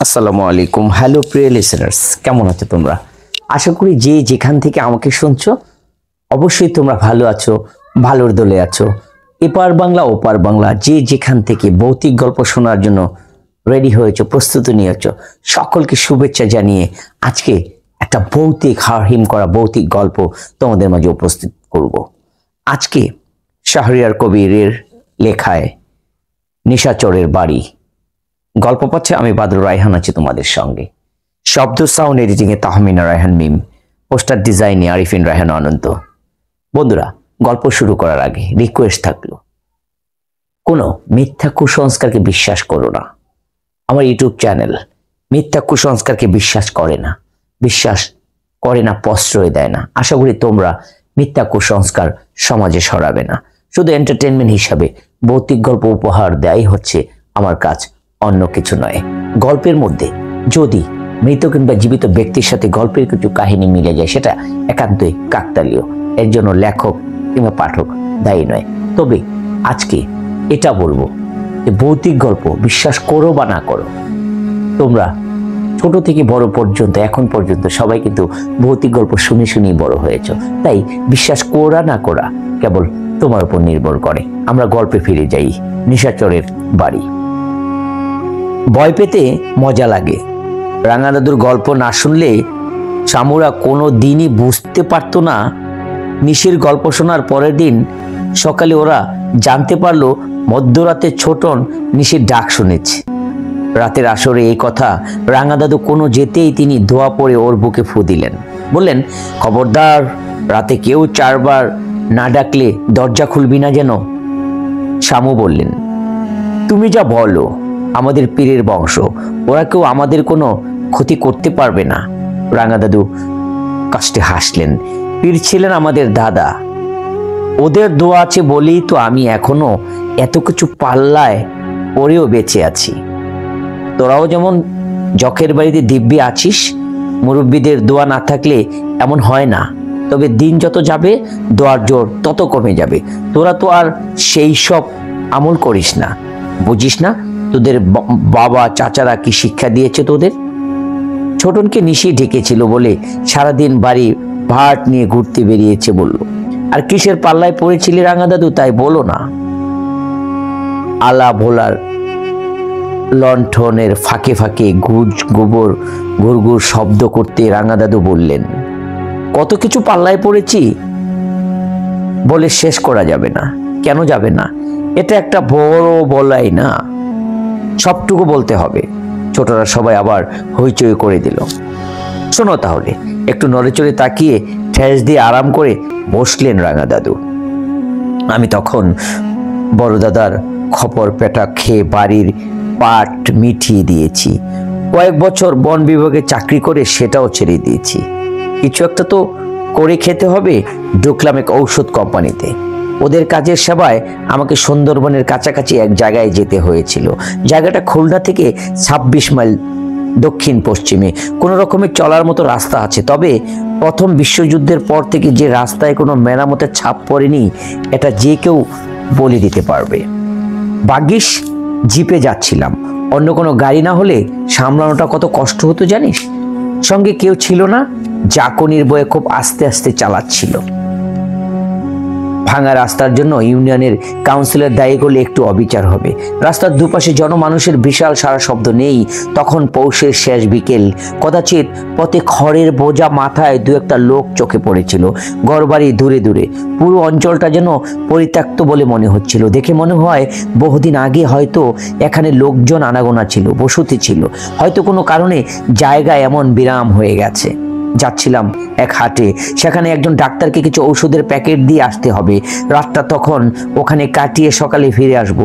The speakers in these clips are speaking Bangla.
আসসালামু আলাইকুম। হ্যালো প্রিয় লিসেনার্স, কেমন আছো তোমরা? আশা করি যে যেখান থেকে আমাকে শুনছো অবশ্যই তোমরা ভালো আছো, ভালোর দলে আছো। এপার বাংলা ওপার বাংলা যে যেখান থেকে ভৌতিক গল্প শোনার জন্য রেডি হয়েছো, প্রস্তুতি নিয়েছো, সকলকে শুভেচ্ছা জানিয়ে আজকে একটা ভৌতিক হারহিম করা ভৌতিক গল্প তোমাদের মাঝে উপস্থিত করব। আজকে শাহরিয়ার কবিরের লেখায় নিশাচরের বাড়ি গল্প পাচ্ছে। আমি বাদরুর রায়হান আছি তোমাদের সঙ্গে। শব্দ সাউন্ড এডিটিং এ তাহমিনা রায়হান মিম, পোস্টার ডিজাইনে আরিফিন রায়হান অনন্ত। বন্ধুরা, গল্প শুরু করার আগে রিকোয়েস্ট থাকলো, কোনো মিথ্যা কুসংস্কারকে বিশ্বাস করো না। আমার ইউটিউব চ্যানেল মিথ্যা কুসংস্কারকে বিশ্বাস করে না, প্রশ্রয় দেয় না। আশা করি তোমরা মিথ্যা কুসংস্কার সমাজে সরাবে না। শুধু এন্টারটেনমেন্ট হিসাবে ভৌতিক গল্প উপহার দেয়াই হচ্ছে আমার কাজ, অন্য কিছু নয়। গল্পের মধ্যে যদি মৃত কিংবা জীবিত ব্যক্তির সাথে গল্পের কিছু কাহিনী মিলে যায় সেটা একান্তই কাকতালীয়, এর জন্য লেখক কিংবা পাঠক দায়ী নয়। তবে আজকে এটা বলবো যে ভৌতিক গল্প বিশ্বাস করো বা না করো, তোমরা ছোট থেকে বড় পর্যন্ত এখন পর্যন্ত সবাই কিন্তু ভৌতিক গল্প শুনে শুনেই বড় হয়েছ। তাই বিশ্বাস করা না করা কেবল তোমার উপর নির্ভর করে। আমরা গল্পে ফিরে যাই। নিশাচরের বাড়ি। ভয় পেতে মজা লাগে। রাঙা দাদুর গল্প না শুনলে শামুরা কোনো দিনই বুঝতে পারতো না। নিশির গল্প শোনার পরের দিন সকালে ওরা জানতে পারলো মধ্যরাতে ছোটন নিশির ডাক শুনেছে। রাতের আসরে এই কথা রাঙা দাদু কোনো যেতেই তিনি ধোয়া পড়ে ওর বুকে ফু দিলেন। বললেন, খবরদার, রাতে কেউ 4 বার না ডাকলে দরজা খুলবি না যেন। শামু বললেন, তুমি যা বলো, আমাদের পীরের বংশ, ওরা কেউ আমাদের কোনো ক্ষতি করতে পারবে না। রাঙা দাদু কষ্টে হাসলেন। পীর ছিলেন আমাদের দাদা, ওদের দোয়া আছে বলেই তো আমি এখনো এত কিছু পাল্লায় পরেও বেঁচে আছি। তোরাও যেমন জখের বাড়িতে দিব্যি আছিস, মুরব্বীদের দোয়া না থাকলে এমন হয় না। তবে দিন যত যাবে দোয়ার জোর তত কমে যাবে। তোরা তো আর সেই সব আমল করিস না, বুঝিস না তোদের বাবা চাচারা কি শিক্ষা দিয়েছে তোদের। ছোটনকে নিশি ঢেকেছিল বলে সারাদিন বাড়ি ভাট নিয়ে ঘুরতে বেরিয়েছে বলল। আর কিসের পাল্লায় পড়েছিলি রাঙা দাদু তাই বলো না। আলা ভোলার লণ্ঠনের ফাঁকে ফাঁকে গোবর গুড়গুড় শব্দ করতে রাঙা দাদু বললেন, কত কিছু পাল্লায় পড়েছি বলে শেষ করা যাবে না। কেন যাবে না? এটা একটা বড় বলাই না, সবটুকু বলতে হবে। ছোটরা সবাই আবার হইচই করে দিল। শোনো তাহলে। একটু নড়েচড়ে তাকিয়ে ঠেস দিয়ে আরাম করে বসলেন রাঙা দাদু। আমি তখন বড় দাদার খপর পেটা খেয়ে বাড়ির পাট মিটিয়ে দিয়েছি। কয়েক বছর বন বিভাগে চাকরি করে সেটাও ছেড়ে দিয়েছি। কিছু একটা তো করে খেতে হবে। ঢুকলাম এক ঔষধ কোম্পানিতে। ওদের কাজের সেবায় আমাকে সুন্দরবনের কাছাকাছি এক জায়গায় যেতে হয়েছিল। জায়গাটা খুলনা থেকে 26 মাইল দক্ষিণ পশ্চিমে। কোনো রকমের চলার মতো রাস্তা আছে, তবে প্রথম বিশ্বযুদ্ধের পর থেকে যে রাস্তায় কোনো মেরামতের ছাপ পড়েনি এটা যে কেউ বলে দিতে পারবে। ভাগ্যিস জিপে যাচ্ছিলাম, অন্য কোনো গাড়ি না হলে সামলানোটা কত কষ্ট হতো জানিস। সঙ্গে কেউ ছিল না, জাকনির বয়ে খুব আস্তে আস্তে চালাচ্ছিল। ভাঙা রাস্তার জন্য ইউনিয়নের কাউন্সিলর দায়ী করলে একটু অবিচার হবে। রাস্তার দুপাশে জনমানুষের বিশাল সারা শব্দ নেই। তখন পৌষের শেষ বিকেল। কদাচিৎ পথে খড়ের বোঝা মাথায় 2-1টা লোক চোখে পড়েছিল। ঘরবাড়ি দূরে দূরে, পুরো অঞ্চলটা যেন পরিত্যক্ত বলে মনে হচ্ছিল। দেখে মনে হয় বহুদিন আগে হয়তো এখানে লোকজন আনাগোনা ছিল, বসতি ছিল। হয়তো কোনো কারণে জায়গা এমন বিরাম হয়ে গেছে। যাচ্ছিলাম এক হাটে, সেখানে একজন ডাক্তারকে কিছু ঔষধের প্যাকেট দিয়ে আসতে হবে। রাতটা তখন ওখানে কাটিয়ে সকালে ফিরে আসব।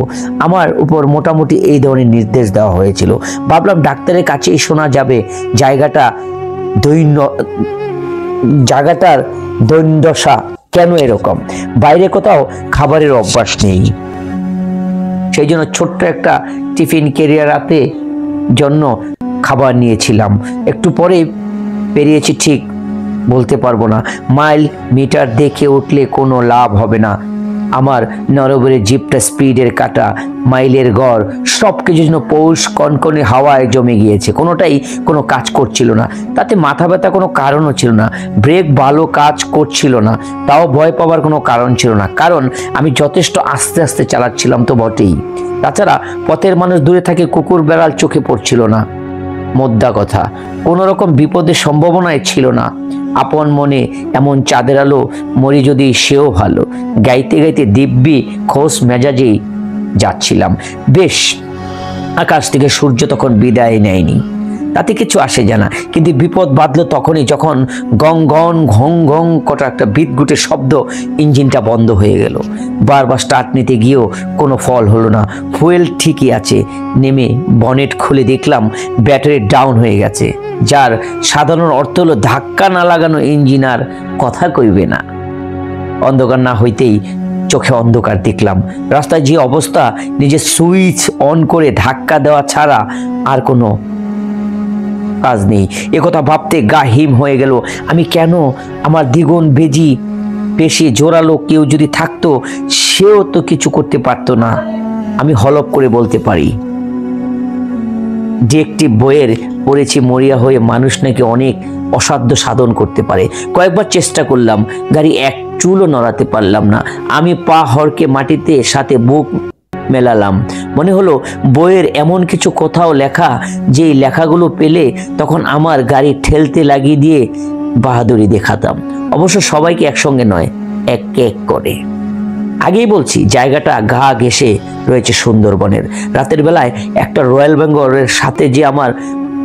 আমার উপর মোটামুটি এই ধরনের নির্দেশ দেওয়া হয়েছিল। ভাবলাম ডাক্তারের কাছেই শোনা যাবে জায়গাটার দৈন্যদশা কেন এরকম। বাইরে কোথাও খাবারের অভ্যাস নেই, সেই জন্য ছোট্ট একটা টিফিন ক্যারিয়ারাতে জন্য খাবার নিয়েছিলাম। একটু পরে পেরিয়েছি ঠিক বলতে পারবো না। মাইল মিটার দেখে উঠলে কোনো লাভ হবে না। আমার নরবরে জিপটা স্পিডের কাটা, মাইলের গড় সব কিছু যেন পৌষ কনকনে হাওয়ায় জমে গিয়েছে, কোনোটাই কোনো কাজ করছিল না। তাতে মাথা ব্যথা কোনো কারণও ছিল না, ব্রেক ভালো কাজ করছিল না, তাও ভয় পাওয়ার কোনো কারণ ছিল না, কারণ আমি যথেষ্ট আস্তে আস্তে চালাচ্ছিলাম তো বটেই। তাছাড়া পথের মানুষ দূরে থাকে, কুকুর বেড়াল চোখে পড়ছিল না। মোদ্দা কথা, কোনো রকম বিপদের সম্ভাবনাই ছিল না। আপন মনে এমন চাঁদের আলো, মরি যদি সেও ভালো, গাইতে গাইতে দিব্যি খোশ মেজাজেই যাচ্ছিলাম। বেশ, আকাশ থেকে সূর্য তখন বিদায় নেয়নি, তাতে কিছু আসে যায় না, কিন্তু বিপদ বাঁধলো তখনই যখন গং গং ঘং ঘং কটা একটা বিদ্যুতের শব্দ, ইঞ্জিনটা বন্ধ হয়ে গেল। বারবার স্টার্ট নিতে গিয়েও কোনো ফল হলো না। ফুয়েল ঠিকই আছে, নেমে বনেট খুলে দেখলাম ব্যাটারি ডাউন হয়ে গেছে, যার সাধারণ অর্থ হলো ধাক্কা না লাগানো ইঞ্জিন আর কথা কইবে না। অন্ধকার না হইতেই চোখে অন্ধকার দেখলাম। রাস্তায় যে অবস্থা, নিজের সুইচ অন করে ধাক্কা দেওয়া ছাড়া আর কোনো কাজ নেই। একথা ভাবতে গা হিম হয়ে গেল। আমি কেন, আমার দ্বিগুণ বেজি পেশি জোরালো কেউ যদি থাকতো, সেও তো কিছু করতে পারতো না। আমি হলপ করে বলতে পারি, যে একটি বইয়ের পড়েছি, মরিয়া হয়ে মানুষ নাকি অনেক অসাধ্য সাধন করতে পারে। কয়েকবার চেষ্টা করলাম, গাড়ি এক চুলও নড়াতে পারলাম না। আমি পা হড়কে মাটিতে সাথে বুক মেলালাম। মনে হলো বইয়ের এমন কিছু কোথাও লেখা, যে লেখাগুলো পেলে তখন আমার গাড়ি ঠেলতে লাগিয়ে দিয়ে বাহাদুরি দেখাতাম। অবশ্য সবাইকে একসঙ্গে নয়, এক এক করে। আগেই বলছি, জায়গাটা গা ঘেঁষে রয়েছে সুন্দরবনের। রাতের বেলায় একটা রয়্যাল বেঙ্গলের সাথে যে আমার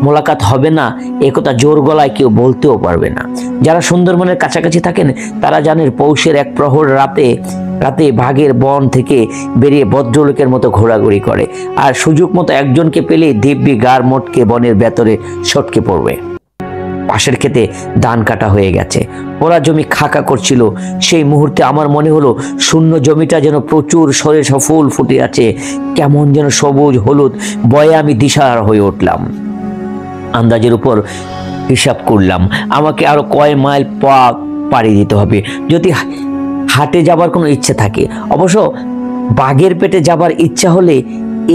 মোলাকাত হবে না, একথা জোর গলায় কেউ বলতেও পারবে না। যারা সুন্দরবনের কাছাকাছি থাকেন তারা জানেন, পৌষের এক প্রহর রাতে বাঘের বন থেকে বেরিয়ে ভদ্রলোকের মতো ঘোরাঘুরি করে, আর সুযোগ মতো একজনকে পেলেই দিব্যি গার মোটকে বনের ভেতরে সটকে পড়বে। পাশের ক্ষেতে ধান কাটা হয়ে গেছে, ওরা জমি খাকা করছিল। সেই মুহূর্তে আমার মনে হলো শূন্য জমিটা যেন প্রচুর সরেসা ফুল ফুটে আছে, কেমন যেন সবুজ হলুদ। ভয়ে আমি দিশাহারা হয়ে উঠলাম। আন্দাজের উপর হিসাব করলাম, আমাকে আরো কয় মাইল পাড়ি দিতে হবে যদি হাটে যাবার কোনো ইচ্ছে থাকে। অবশ্য বাঘের পেটে যাবার ইচ্ছা হলে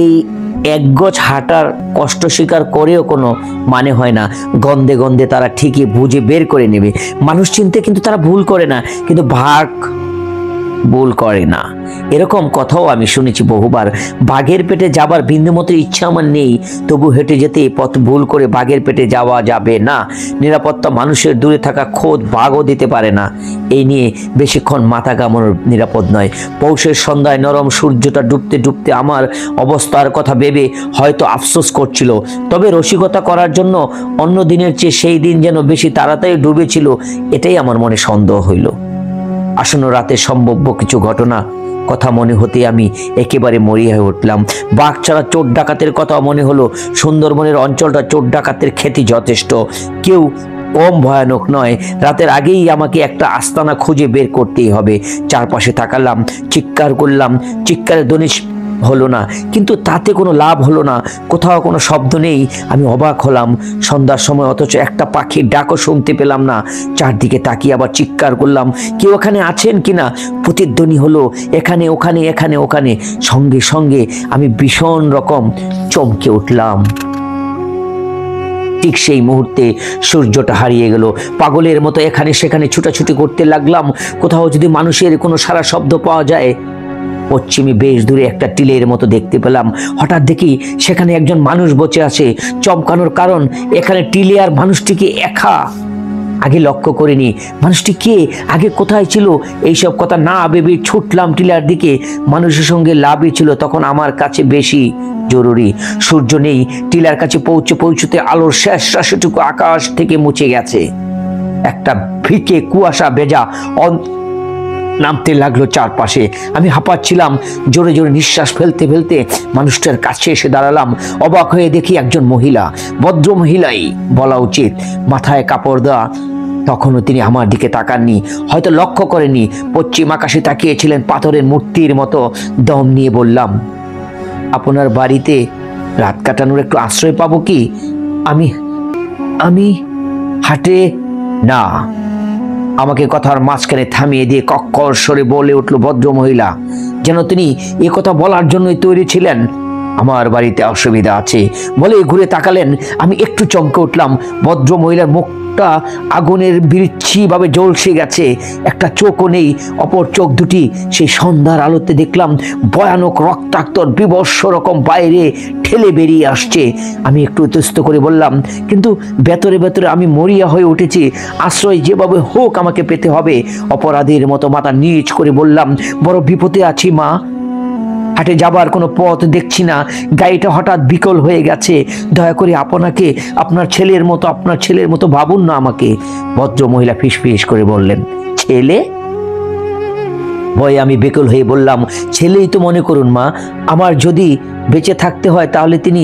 এই এক গজ হাঁটার কষ্ট স্বীকার করেও কোনো মানে হয় না। গন্ধে গন্ধে তারা ঠিকই বুঝে বের করে নেবে। মানুষ চিনতে কিন্তু তারা ভুল করে না, কিন্তু বাঘ ভুল করে না, এরকম কথাও আমি শুনেছি বহুবার। বাঘের পেটে যাবার বিন্দুমাত্র ইচ্ছা আমার নেই, তবু হেঁটে যেতে পথ ভুল করে বাঘের পেটে যাওয়া যাবে না। নিরাপত্তা মানুষের দূরে থাকা খোদ বাঘও দিতে পারে না। এই নিয়ে বেশিক্ষণ মাথা ঘামানো নিরাপদ নয়। পৌষের সন্ধ্যায় নরম সূর্যটা ডুবতে ডুবতে আমার অবস্থার কথা ভেবে হয়তো আফসোস করছিল, তবে রসিকতা করার জন্য অন্য দিনের চেয়ে সেই দিন যেন বেশি তাড়াতাড়ি ডুবেছিল, এটাই আমার মনে সন্দেহ হইল। আসন্ন রাতে সম্ভাব্য কিছু ঘটনা কথা মনে হতে আমি একেবারে মরিয়া হয়ে উঠলাম। বাঘ ছাড়া চোর ডাকাতের কথা মনে হলো। সুন্দরবনের অঞ্চলটা চোর ডাকাতের খ্যাতি যথেষ্ট, কেউ কম ভয়ানক নয়। রাতের আগেই আমাকে একটা আস্তানা খুঁজে বের করতেই হবে। চারপাশে তাকালাম, চিৎকার করলাম, চিৎকারের ধ্বনি হলো না, কিন্তু তাতে কোনো লাভ হলো না। কোথাও কোনো শব্দ নেই। আমি অবাক হলাম, সন্ধ্যার সময় অথচ একটা পাখির ডাকও শুনতে পেলাম না। চারদিকে তাকিয়ে আবার চিৎকার করলাম, কেউ এখানে আছেন কিনা। প্রতিধ্বনি হলো এখানে ওখানে এখানে ওখানে। সঙ্গে সঙ্গে আমি ভীষণ রকম চমকে উঠলাম। ঠিক সেই মুহূর্তে সূর্যটা হারিয়ে গেল। পাগলের মতো এখানে সেখানে ছুটাছুটি করতে লাগলাম, কোথাও যদি মানুষের কোনো সারা শব্দ পাওয়া যায়। পশ্চিমে বেশ দূরে একটা টিলের মতো দেখতে পেলাম। হঠাৎ দেখি সেখানে একজন মানুষ বসে আছে। চমকানোর কারণ, এখানে টিলে আর মানুষটিকে একা। আগে লক্ষ্য করিনি মানুষটি কে, আগে কোথায় ছিল। এইসব কথা না ভেবে ছুটলাম টিলার দিকে। মানুষের সঙ্গে লাভই ছিল তখন আমার কাছে বেশি জরুরি। সূর্য নেই। টিলার কাছে পৌঁছতে আলোর শেষ রাশিটুকু আকাশ থেকে মুছে গেছে। একটা ফিকে কুয়াশা ভেজা নামতে লাগলো চারপাশে। আমি হাঁপাচ্ছিলাম। জোরে জোরে নিঃশ্বাস ফেলতে ফেলতে মানুষটার কাছে এসে দাঁড়ালাম। অবাক হয়ে দেখি একজন মহিলা, ভদ্র মহিলাই বলা উচিত, মাথায় কাপড় দেওয়া। তখনও তিনি আমার দিকে তাকাননি, হয়তো লক্ষ্য করেনি। পশ্চিম আকাশে তাকিয়েছিলেন পাথরের মূর্তির মতো। দম নিয়ে বললাম, আপনার বাড়িতে রাত কাটানোর একটু আশ্রয় পাবো কি? আমি হাটে না, আমাকে কথার মাঝখানে থামিয়ে দিয়ে কক্কর স্বরে বলে উঠল ভদ্র মহিলা, যেন তিনি এ কথা বলার জন্যই তৈরি ছিলেন। আমার বাড়িতে অসুবিধা আছে বলে ঘুরে তাকালেন। আমি একটু চমকে উঠলাম। ভদ্র মহিলার মুখটা আগুনের বিচ্ছি ভাবে জ্বলসে গেছে, একটা চোখও নেই। অপর চোখ দুটি সেই সন্ধ্যার আলোতে দেখলাম ভয়ানক রক্তাক্ত বিভৎস রকম বাইরে ঠেলে বেরিয়ে আসছে। আমি একটু ইতস্ত করে বললাম, কিন্তু ভেতরে ভেতরে আমি মরিয়া হয়ে উঠেছি। আশ্রয় যেভাবে হোক আমাকে পেতে হবে। অপরাধীর মতো মাথা নিচ করে বললাম, বড় বিপদে আছি মা, হাটে যাবার কোনো পথ দেখছি না, গাড়িটা হঠাৎ বিকল হয়ে গেছে, দয়া করে আপনাকে আপনার ছেলের মতো ভাবুন না আমাকে। ভদ্র মহিলা ফিসফিস করে বললেন, ছেলে? ভয়ে আমি বিকল হয়ে বললাম, ছেলেই তো মনে করুন মা, আমার যদি বেঁচে থাকতে হয় তাহলে তিনি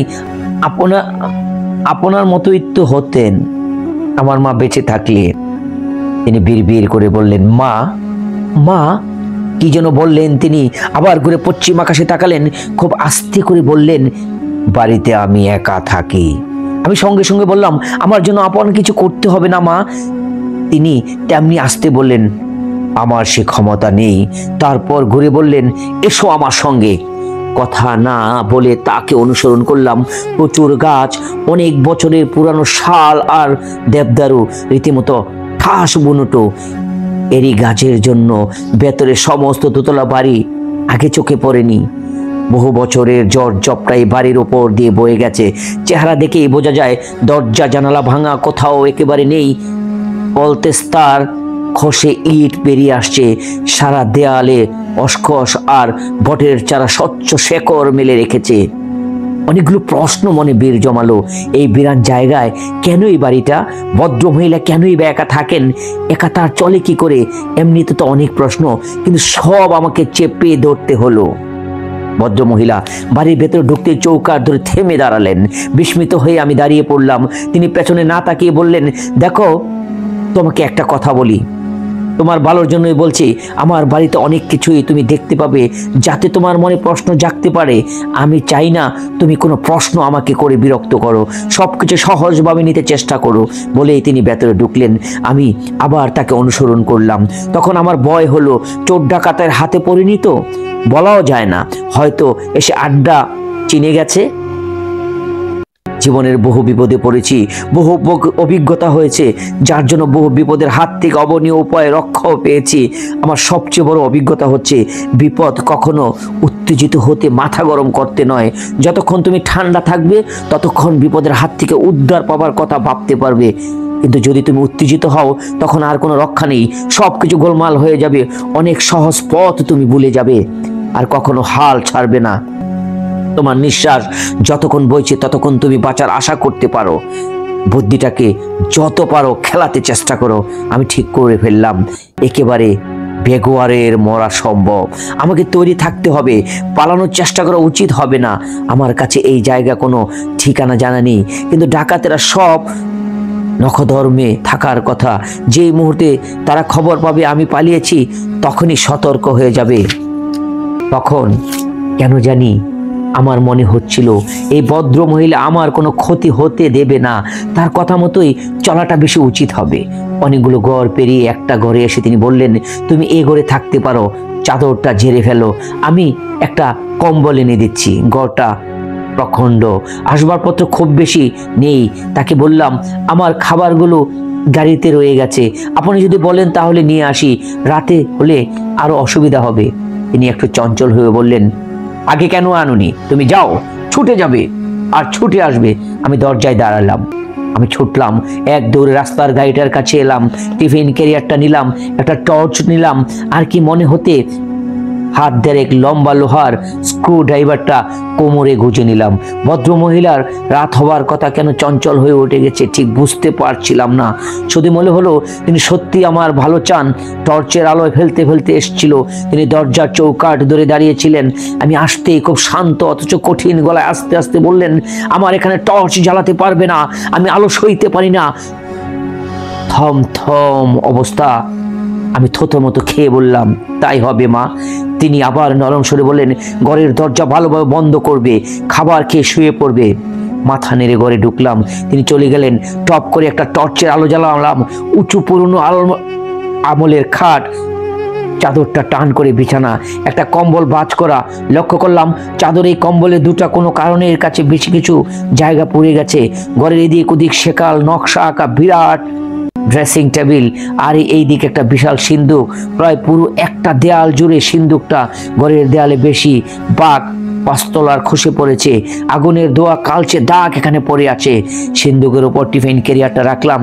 আপনার মতোই তো হতেন। আমার মা বেঁচে থাকলে। তিনি বিড়বিড় করে বললেন, মা মা কি যেন বললেন। তিনি আবার ঘুরে পশ্চিম আকাশে তাকালেন, খুব আস্তে করে বললেন, বাড়িতে আমি একা থাকি। আমি সঙ্গে সঙ্গে বললাম, আমার জন্য আপন কিছু করতে হবে না মা। তিনি তেমনি আস্তে বললেন, আমার সে ক্ষমতা নেই। তারপর ঘুরে বললেন, এসো আমার সঙ্গে। কথা না বলে তাকে অনুসরণ করলাম। প্রচুর গাছ, অনেক বছরের পুরানো শাল আর দেবদারু, রীতিমতো ঠাস বুনুটো। এরই গাছের জন্য ভেতরে সমস্ত দোতলা বাড়ি আগে চোখে পড়েনি। বহু বছরের জ্বর জপটাই বাড়ির ওপর দিয়ে বয়ে গেছে। চেহারা দেখেই বোঝা যায় দরজা জানালা ভাঙা কোথাও একেবারে নেই। পলতেস্তার খসে ইট বেরিয়ে আসছে। সারা দেয়ালে অস্কস আর বটের চারা স্বচ্ছ শেকড় মেলে রেখেছে। অনেকগুলো প্রশ্ন মনে বীর জমালো। এই বিরাট জায়গায় কেন এই বাড়িটা? ভদ্র মহিলা কেনই বা একা থাকেন? একা তার চলে কি করে? এমনিতে তো অনেক প্রশ্ন, কিন্তু সব আমাকে চেপে ধরতে হলো। ভদ্র মহিলা বাড়ির ভেতরে ঢুকতে চৌকাঠ ধরে থেমে দাঁড়ালেন। বিস্মিত হয়ে আমি দাঁড়িয়ে পড়লাম। তিনি পেছনে না তাকিয়ে বললেন, দেখো, তোমাকে একটা কথা বলি, তোমার ভালোর জন্যই বলছি। আমার বাড়িতে অনেক কিছুই তুমি দেখতে পাবে যাতে তোমার মনে প্রশ্ন জাগতে পারে। আমি চাই না তুমি কোনো প্রশ্ন আমাকে করে বিরক্ত করো, সবকিছু সহজভাবে নিতে চেষ্টা করো। বলেই তিনি ভেতরে ঢুকলেন। আমি আবার তাকে অনুসরণ করলাম। তখন আমার ভয় হলো, চোর ডাকাতের হাতে পড়িনি তো, বলাও যায় না, হয়তো এসে আড্ডা চিনে গেছে। জীবনের বহু বিপদে পড়েছি, বহু অভিজ্ঞতা হয়েছে, যার জন্য বহু বিপদের হাত থেকে অবনীয় উপায়ে রক্ষাও পেয়েছি। আমার সবচেয়ে বড় অভিজ্ঞতা হচ্ছে, বিপদ কখনো উত্তেজিত হতে, মাথা গরম করতে নয়। যতক্ষণ তুমি ঠান্ডা থাকবে ততক্ষণ বিপদের হাত থেকে উদ্ধার পাবার কথা ভাবতে পারবে। কিন্তু যদি তুমি উত্তেজিত হও, তখন আর কোনো রক্ষা নেই, সবকিছু গোলমাল হয়ে যাবে। অনেক সহজ পথ তুমি ভুলে যাবে, আর কখনো হাল ছাড়বে না। তোমার নিঃশ্বাস যতক্ষণ বইছে ততক্ষণ তুমি বাঁচার আশা করতে পারো। বুদ্ধিটাকে যত পারো খেলাতে চেষ্টা করো। আমি ঠিক করে ফেললাম, একেবারে বেগোয়ারের মরা সম্ভব। আমাকে তৈরি থাকতে হবে, পালানোর চেষ্টা করা উচিত হবে না। আমার কাছে এই জায়গা কোনো ঠিকানা জানা নেই, কিন্তু ডাকাতেরা সব নখধর্মে থাকার কথা। যেই মুহূর্তে তারা খবর পাবে আমি পালিয়েছি, তখনই সতর্ক হয়ে যাবে। তখন কেন জানি আমার মনে হচ্ছিল এই ভদ্র মহিলা আমার কোনো ক্ষতি হতে দেবে না। তার কথা মতোই চলাটা বেশি উচিত হবে। অনেকগুলো ঘর পেরিয়ে একটা ঘরে এসে তিনি বললেন, তুমি এ ঘরে থাকতে পারো, চাদরটা ঝেড়ে ফেলো, আমি একটা কম্বল এনে দিচ্ছি। ঘরটা প্রখণ্ড, আসবাবপত্র খুব বেশি নেই। তাকে বললাম, আমার খাবারগুলো গাড়িতে রয়ে গেছে, আপনি যদি বলেন তাহলে নিয়ে আসি, রাতে হলে আরো অসুবিধা হবে। তিনি একটু চঞ্চল হয়ে বললেন, আগে কেন আনুনি? তুমি যাও, ছুটে যাবে আর ছুটে আসবে। আমি দরজায় দাঁড়ালাম। আমি ছুটলাম, এক দৌড়ে রাস্তার গাড়িটার কাছে এলাম, টিফিন ক্যারিয়ারটা নিলাম, একটা টর্চ নিলাম, আর কি মনে হতে হাত দেড়েক লম্বা লোহার স্ক্রু ড্রাইভারটা কোমরে গুঁজে নিলাম। ভদ্র মহিলার রাত হওয়ার কথা কেন চঞ্চল হয়ে উঠে গেছে ঠিক বুঝতে পারছিলাম না। শুধু মনে হলো তিনি সত্যি আমার ভালো চান। টর্চের আলোয় ফেলতে ফেলতে এসছিল। তিনি দরজার চৌকাঠ ধরে দাঁড়িয়েছিলেন। আমি আসতেই খুব শান্ত অথচ কঠিন গলায় আস্তে আস্তে বললেন, আমার এখানে টর্চ জ্বালাতে পারবে না, আমি আলো সইতে পারি না। থম থম অবস্থা। আমি থতমতো খেয়ে বললাম, তাই হবে মা। তিনি আবার নরম স্বরে বললেন, ঘরের দরজা ভালোভাবে বন্ধ করবে, খাবার খেয়ে শুয়ে পড়বে। মাথা নেড়ে ঘরে ঢুকলাম। তিনি চলে গেলেন। টপ করে একটা টর্চের আলো জ্বালালাম। উঁচু পুরনো আমলের খাট, চাদরটা টান করে বিছানা, একটা কম্বল ভাঁজ করা। লক্ষ্য করলাম চাদর এই কম্বলে দুটা কোনো কারণে এর কাছে বেশি কিছু জায়গা পড়ে গেছে। ঘরের এদিক ওদিক সেকাল নকশা আঁকা বিরাট ড্রেসিং টেবিল, আর এই দিকে একটা বিশাল সিন্দুক, প্রায় পুরো একটা দেয়াল জুড়ে সিন্দুকটা। ঘরের দেয়ালে বেশি বাঘ পাঁচতলার খসে পড়েছে, আগুনের ধোয়া কালচে দাগ এখানে পড়ে আছে। সিন্দুকের উপর টিফিন ক্যারিয়ারটা রাখলাম,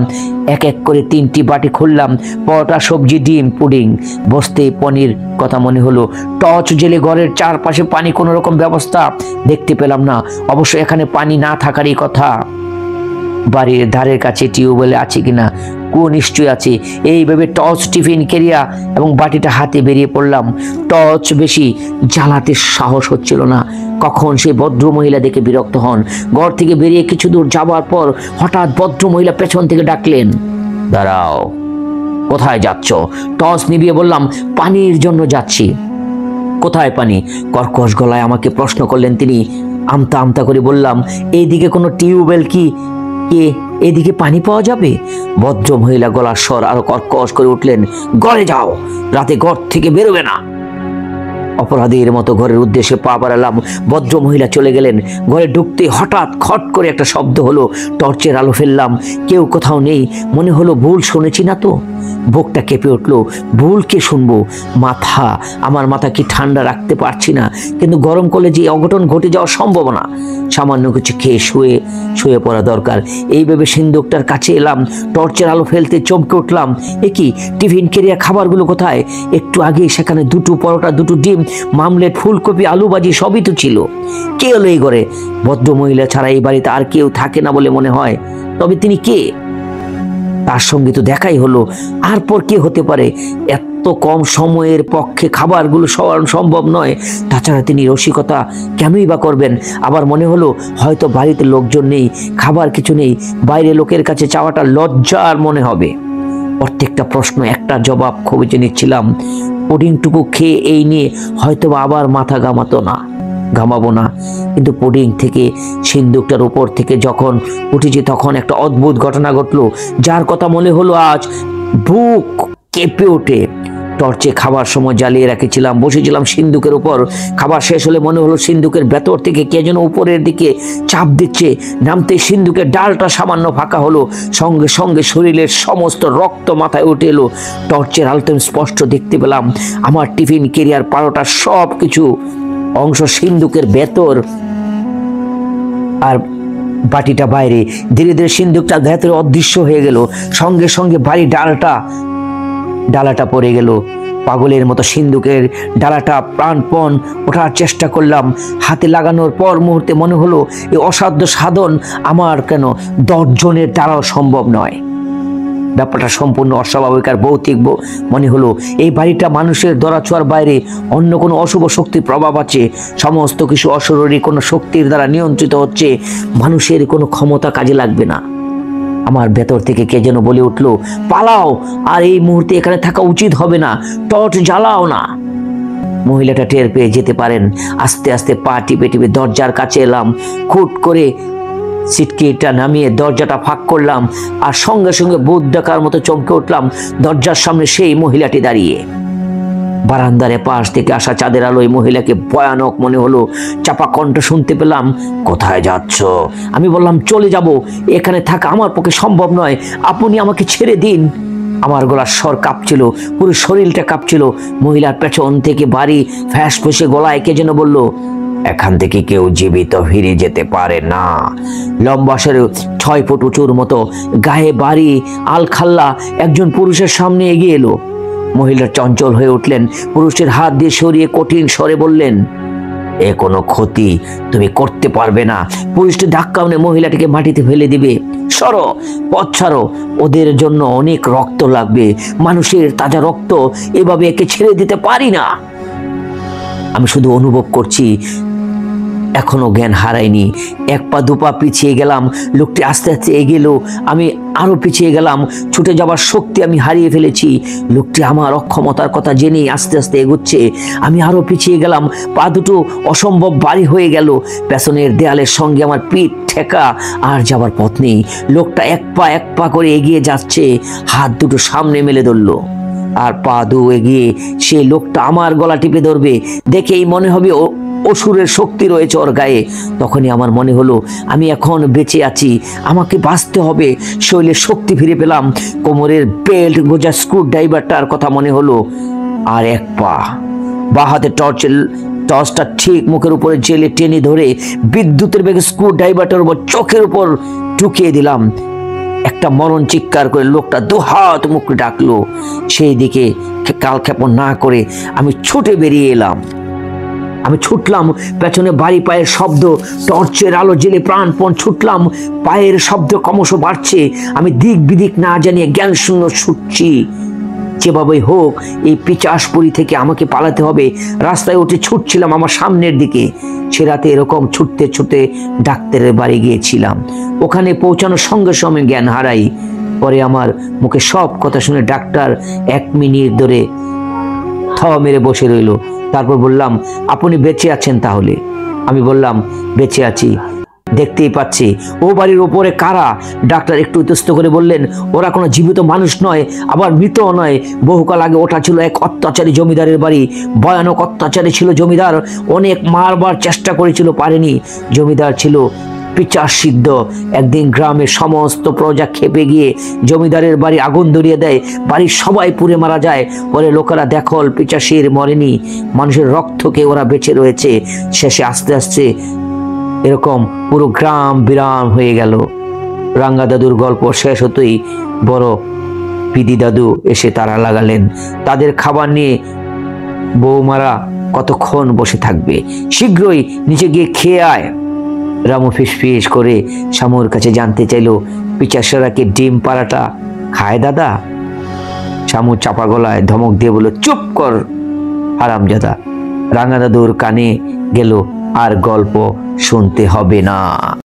এক এক করে 3টি বাটি খুললাম, পরোটা, সবজি, ডিম, পুডিং। বসতে পনির কথা মনে হলো। টর্চ জেলে ঘরের চারপাশে পানি কোনো রকম ব্যবস্থা দেখতে পেলাম না। অবশ্য এখানে পানি না থাকারই কথা। বাড়ির ধারের কাছে টিউবওয়েল আছে কিনা, কুয়ো নিশ্চয়ই আছে। এইভাবে টর্চ, টিফিন ক্যারিয়া এবং বাটিটা হাতে বেরিয়ে পড়লাম। টর্চ বেশি জ্বালাতে সাহস হচ্ছিল না, কখন সেই ভদ্রমহিলা দেখে বিরক্ত হন। ঘর থেকে বেরিয়ে কিছু দূর যাবার পর হঠাৎ ভদ্রমহিলা পেছন থেকে ডাকলেন, দাঁড়াও, কোথায় যাচ্ছ? টর্চ নিভিয়ে বললাম, পানির জন্য যাচ্ছি। কোথায় পানি? কর্কশ গলায় আমাকে প্রশ্ন করলেন তিনি। আমতা আমতা করে বললাম, এইদিকে কোনো টিউবওয়েল কি এদিকে পানি পাওয়া যাবে? ভদ্র মহিলা গলার স্বর আরো কর্কশ করে উঠলেন, ঘরে যাও, রাতে ঘর থেকে বেরোবে না। অপরাধীর মতো ঘরের উদ্দেশ্যে পা বাড়ালাম। ভদ্র মহিলা চলে গেলেন। ঘরে ঢুকতে হঠাৎ খট করে একটা শব্দ হলো। টর্চের আলো ফেললাম, কেউ কোথাও নেই। মনে হলো ভুল শুনেছি না তো। বুকটা কেঁপে উঠলো, ভুল কে শুনবো? আমার মাথা কি ঠান্ডা রাখতে পারছি না, কিন্তু গরম করলে যে অঘটন ঘটে যাওয়ার সম্ভাবনা। সামান্য কিছু খেয়ে শুয়ে পড়া দরকার। এইভাবে সিন্দুকটার কাছে এলাম, টর্চের আলো ফেলতে চমকে উঠলাম। কি টিফিন ক্যারিয়ার খাবারগুলো কোথায়? একটু আগে সেখানে 2টো পরোটা, 2টো ডিম, মামলেট, ফুলকপি, আলু ভাজি সবই তো ছিল। কে হলো এই ঘরে? ভদ্র মহিলা ছাড়া এই বাড়িতে আর কেউ থাকে না বলে মনে হয়। তবে তিনি কে? তার সঙ্গে তো দেখাই হলো, আর পর কে হতে পারে? এত কম সময়ের পক্ষে খাবারগুলো সরানো সম্ভব নয়। তাছাড়া তিনি রসিকতা কেনই বা করবেন? আবার মনে হলো হয়তো বাড়িতে লোকজন নেই, খাবার কিছু নেই, বাইরে লোকের কাছে চাওয়াটা লজ্জার মনে হবে। প্রত্যেকটা প্রশ্ন একটা জবাব খুঁজে নিচ্ছিলাম। পুডিংটুকু খেয়ে এই নিয়ে হয়তো আবার মাথা ঘামাবো না। কিন্তু পুডিং থেকে সিন্দুকটার উপর থেকে যখন উঠেছি তখন একটা অদ্ভুত ঘটনা ঘটলো, যার কথা মনে হলো আজ বুক কেঁপে ওঠে। টর্চে খাবার সময় জ্বালিয়ে রেখেছিলাম, বসেছিলাম সিন্দুকের উপর। খাবার শেষ হলে মনে হলো সিন্দুকের ভেতর থেকে কে যেন উপরের দিকে চাপ দিচ্ছে। নামতে সিন্দুকের ডালটা সামান্য ফাঁকা হলো, সঙ্গে সঙ্গে শরীরের সমস্ত রক্ত মাথায় উঠে এলো। টর্চের আলোতে স্পষ্ট দেখতে পেলাম আমার টিফিন ক্যারিয়ার, পারোটা, সব কিছু অংশ সিন্দুকের ভেতর, আর বাটিটা বাইরে। ধীরে ধীরে সিন্দুকটা ভেতরে অদৃশ্য হয়ে গেল। সঙ্গে সঙ্গে ভারী ডালাটা পড়ে গেল। পাগলের মতো সিন্দুকের ডালাটা প্রাণপণ ওঠার চেষ্টা করলাম। হাতে লাগানোর পর মুহূর্তে মনে হলো এই অসাধ্য সাধন আমার কেন 10 জনের দ্বারাও সম্ভব নয়। ব্যাপারটা সম্পূর্ণ অস্বাভাবিক আর ভৌতিক মনে হলো। এই বাড়িটা মানুষের দরাছোঁয়ার বাইরে অন্য কোনো অশুভ শক্তির প্রভাব আছে। সমস্ত কিছু অশরীরী কোনো শক্তির দ্বারা নিয়ন্ত্রিত হচ্ছে। মানুষের কোনো ক্ষমতা কাজে লাগবে না। আমার ভেতর থেকে কে যেন বলে উঠলো, পালাও, আর এই মুহূর্তে এখানে থাকা উচিত হবে না, টর্চ জ্বালাও না। মহিলাটা টের পেয়ে যেতে পারেন। আস্তে আস্তে পা টিপে টিপে দরজার কাছে এলাম। খুট করে সিটকিটা নামিয়ে দরজাটা ফাঁক করলাম, আর সঙ্গে সঙ্গে ভূত ডাকার মতো চমকে উঠলাম। দরজার সামনে সেই মহিলাটি দাঁড়িয়ে। বারান্দার পাশ থেকে আসা চাঁদের আলো এই মহিলাকে ভয়ানক মনে হলো। চাপা কণ্ঠ শুনতে পেলাম, কোথায় যাচ্ছ? আমি বললাম, চলে যাব, এখানে থাকা আমার পক্ষে সম্ভব নয়, আপনি আমাকে ছেড়ে দিন। আমার গলার স্বর কাঁপছিল, পুরো শরীরটা কাঁপছিল। মহিলার পেছন থেকে বাড়ি ফ্যাঁস ফেঁসে গলায় কে যেন বলল, এখান থেকে কেউ জীবিত ফিরে যেতে পারে না। লম্বা সরে 6 ফুট উঁচুর মতো, গায়ে বাড়ি আলখাল্লা একজন পুরুষের সামনে এগিয়ে এলো। মহিলা চঞ্চল হয়ে উঠলেন, পুরুষের হাত দিয়ে সরিয়ে কঠিন স্বরে বললেন, এ কোনো ক্ষতি তুমি করতে পারবে না। পুরুষটি ধাক্কা মেরে মহিলাটিকে মাটিতে ফেলে দিবে। সরো, পথ ছাড়ো, ওদের জন্য অনেক রক্ত লাগবে, মানুষের তাজা রক্ত, এভাবে একে ছেড়ে দিতে পারি না। আমি শুধু অনুভব করছি এখনো জ্ঞান হারাইনি। 1 পা 2 পা পিছিয়ে গেলাম। লোকটি আস্তে আস্তে এগিয়ে এলো, আমি আরো পিছিয়ে গেলাম। ছুটে যাবার শক্তি আমি হারিয়ে ফেলেছি। লোকটি আমার অক্ষমতার কথা জেনেই আস্তে আস্তে এগোচ্ছে। আমি আরো পিছিয়ে গেলাম। পা দুটো অসম্ভব ভারী হয়ে গেল। পেছনের দেয়ালের সঙ্গে আমার পিঠ ঠেকা, আর যাবার পথ নেই। লোকটা এক পা করে এগিয়ে যাচ্ছে, হাত দুটো সামনে মেলে ধরল। আর পা দু এগিয়ে সেই লোকটা আমার গলা টিপে ধরবে, দেখেই মনে হবে অসুরের শক্তি রয়েছে ওর গায়ে। তখনই আমার মনে হলো আমি এখন বেঁচে আছি, আমাকে বাঁচতে হবে। শরীরের শক্তি ফিরে পেলাম, কোমরের বেল্ট গোজা স্ক্রু ড্রাইভারটার কথা মনে হলো। আর এক পা বাঁ হাতে টর্চটা ঠিক মুখের উপরে জেলে টেনে ধরে বিদ্যুতের বেগে স্ক্রু ড্রাইভারটার উপর চোখের উপর ঢুকিয়ে দিলাম। একটা মরণ চিৎকার করে লোকটা দুহাত মুখ ডাকলো। সেই দিকে কালক্ষেপণ না করে আমি ছুটে বেরিয়ে এলাম। আমি ছুটলাম, পেছনে বাড়ি পায়ের শব্দ, টর্চের আলো জেলে প্রাণপণ ছুটলাম। পায়ের শব্দ ক্রমশ বাড়ছে, আমি দিক বিদিক না জানিয়ে জ্ঞান শূন্য ছুটছি। যেভাবেই হোক এই পিচাসপুরি থেকে আমাকে পালাতে হবে। রাস্তায় উঠে ছুটছিলাম আমার সামনের দিকে। সে রাতে এরকম ছুটতে ছুটতে ডাক্তারের বাড়ি গিয়েছিলাম। ওখানে পৌঁছানোর সঙ্গে সঙ্গে জ্ঞান হারাই। পরে আমার মুখে সব কথা শুনে ডাক্তার 1 মিনিট ধরে থ মেরে বসে রইল। তারপর বললাম, আপনি বেঁচে আছেন তাহলে? আমি বললাম, বেঁচে আছি, দেখতেই পাচ্ছি। ও বাড়ির ওপরে কারা? ডাক্তার একটু ইতস্ত করে বললেন, ওরা কোনো জীবিত মানুষ নয়, আবার মৃতও নয়। বহুকাল আগে ওটা ছিল এক অত্যাচারী জমিদারের বাড়ি। ভয়ানক অত্যাচারী ছিল জমিদার, অনেক মারবার চেষ্টা করেছিল, পারেনি। জমিদার ছিল পিচাস সিদ্ধ। একদিন গ্রামের সমস্ত প্রজা খেপে গিয়ে জমিদারের বাড়ি আগুন ধরিয়ে দেয়, বাড়ির সবাই পুড়ে মারা যায়। পরে লোকেরা দেখল পিচাসের মরেনি, মানুষের রক্ত খেয়ে ওরা বেঁচে রয়েছে। শেষে আস্তে আস্তে এরকম পুরো গ্রাম বিরাম হয়ে গেল। রাঙ্গা দাদুর গল্প শেষ হতেই বড় পিদি দাদু এসে তারা লাগালেন। তাদের খাবার নিয়ে বৌমারা কতক্ষণ বসে থাকবে, শীঘ্রই নিচে গিয়ে খেয়ে আয়। রামু ফিসফিস করে শামুর কাছে জানতে চাইল, পিচাসরাকে ডিম পাড়াটা খায় দাদা? শামু চাপা গলায় ধমক দিয়ে বলল, চুপ কর হারামজাদা। রাঙ্গা দাদুর কানে গেল, আর গল্প শুনতে হবে না।